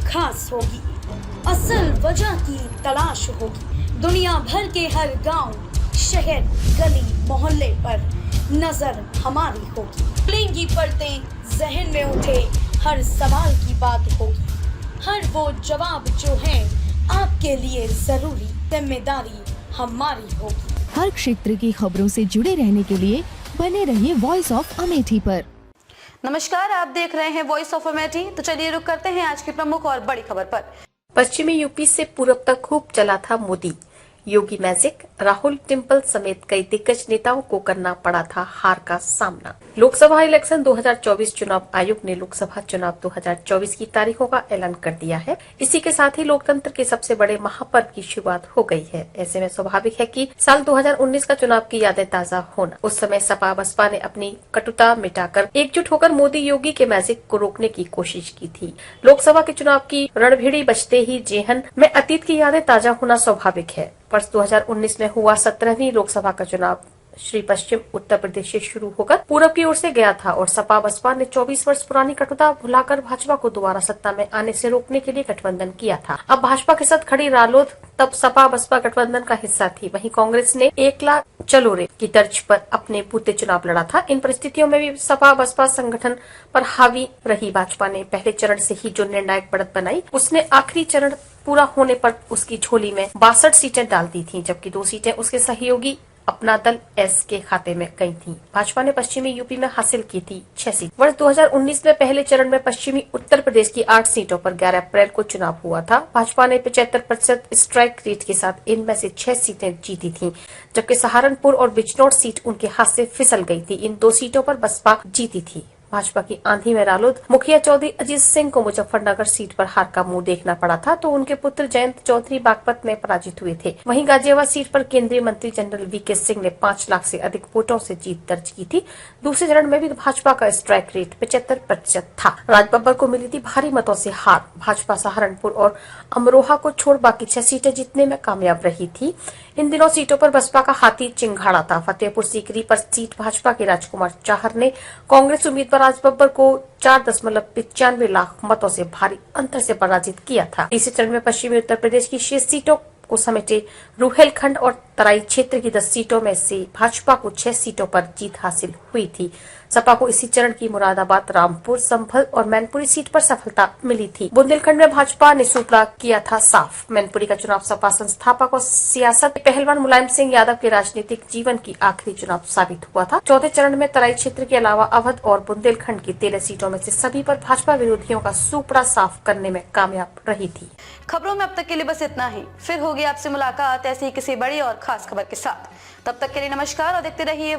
खास होगी, असल वजह की तलाश होगी। दुनिया भर के हर गांव, शहर, गली मोहल्ले पर नजर हमारी होगी। खुलेंगी पर्दें, जहन में उठे हर सवाल की बात होगी। हर वो जवाब जो है आपके लिए जरूरी, जिम्मेदारी हमारी होगी। हर क्षेत्र की खबरों से जुड़े रहने के लिए बने रहिए वॉइस ऑफ अमेठी पर। नमस्कार, आप देख रहे हैं वॉइस ऑफ अमेठी। तो चलिए रुक करते हैं आज की प्रमुख और बड़ी खबर पर। पश्चिमी यूपी से पूरब तक खूब चला था मोदी, योगी मैजिक। राहुल, टिम्पल समेत कई दिग्गज नेताओं को करना पड़ा था हार का सामना। लोकसभा इलेक्शन 2024 चुनाव आयोग ने लोकसभा चुनाव 2024 की तारीखों का ऐलान कर दिया है। इसी के साथ ही लोकतंत्र के सबसे बड़े महापर्व की शुरुआत हो गई है। ऐसे में स्वाभाविक है कि साल 2019 का चुनाव की यादें ताजा होना। उस समय सपा बसपा ने अपनी कटुता मिटाकर एकजुट होकर मोदी योगी के मैजिक को रोकने की कोशिश की थी। लोकसभा के चुनाव की रणभेड़ी बजते ही जेहन में अतीत की यादें ताजा होना स्वाभाविक है। वर्ष 2019 में हुआ 17वीं लोकसभा का चुनाव श्री पश्चिम उत्तर प्रदेश से शुरू होकर पूरब की ओर से गया था और सपा बसपा ने 24 वर्ष पुरानी कटुता भुलाकर भाजपा को दोबारा सत्ता में आने से रोकने के लिए गठबंधन किया था। अब भाजपा के साथ खड़ी रालोद तब सपा बसपा गठबंधन का हिस्सा थी। वहीं कांग्रेस ने 1 लाख चलो रे की तर्ज पर अपने बूते चुनाव लड़ा था। इन परिस्थितियों में भी सपा बसपा संगठन पर हावी रही। भाजपा ने पहले चरण से ही जो निर्णायक बढ़त बनाई, उसने आखिरी चरण पूरा होने पर उसकी झोली में 62 सीटें डाल दी थी, जबकि 2 सीटें उसके सहयोगी अपना दल एस के खाते में गई थी। भाजपा ने पश्चिमी यूपी में हासिल की थी 6 सीट। वर्ष 2019 में पहले चरण में पश्चिमी उत्तर प्रदेश की 8 सीटों पर 11 अप्रैल को चुनाव हुआ था। भाजपा ने 75% स्ट्राइक रेट के साथ इनमें से 6 सीटें जीती थीं, जबकि सहारनपुर और बिजनौर सीट उनके हाथ से फिसल गई थी। इन 2 सीटों पर बसपा जीती थी। भाजपा की आंधी में रालोद मुखिया चौधरी अजीत सिंह को मुजफ्फरनगर सीट पर हार का मुंह देखना पड़ा था, तो उनके पुत्र जयंत चौधरी बागपत में पराजित हुए थे। वहीं गाजियाबाद सीट पर केंद्रीय मंत्री जनरल वीके सिंह ने 5 लाख से अधिक वोटों से जीत दर्ज की थी। दूसरे चरण में भी भाजपा का स्ट्राइक रेट 75% था। राजबब्बर को मिली थी भारी मतों से हार। भाजपा सहारनपुर और अमरोहा को छोड़ बाकी 6 सीटें जीतने में कामयाब रही थी। इन दिनों सीटों पर बसपा का हाथी चिंघाड़ा था। फतेहपुर सीकरी पर सीट भाजपा के राजकुमार चाहर ने कांग्रेस उम्मीदवार राजबब्बर को 4.95 लाख मतों से भारी अंतर से पराजित किया था। इसी चरण में पश्चिमी उत्तर प्रदेश की 6 सीटों को समेटे रुहेलखंड और तराई क्षेत्र की 10 सीटों में से भाजपा को 6 सीटों पर जीत हासिल हुई थी। सपा को इसी चरण की मुरादाबाद, रामपुर, संभल और मैनपुरी सीट पर सफलता मिली थी। बुंदेलखंड में भाजपा ने सुपड़ा किया था साफ। मैनपुरी का चुनाव सपा संस्थापक और सियासत के पहलवान मुलायम सिंह यादव के राजनीतिक जीवन की आखिरी चुनाव साबित हुआ था। चौथे चरण में तराई क्षेत्र के अलावा अवध और बुंदेलखंड की 13 सीटों में से सभी पर भाजपा विरोधियों का सुपड़ा साफ करने में कामयाब रही थी। खबरों में अब तक के लिए बस इतना ही। फिर होगी आपसे मुलाकात ऐसी किसी बड़ी और खास खबर के साथ। तब तक के लिए नमस्कार और देखते रहिए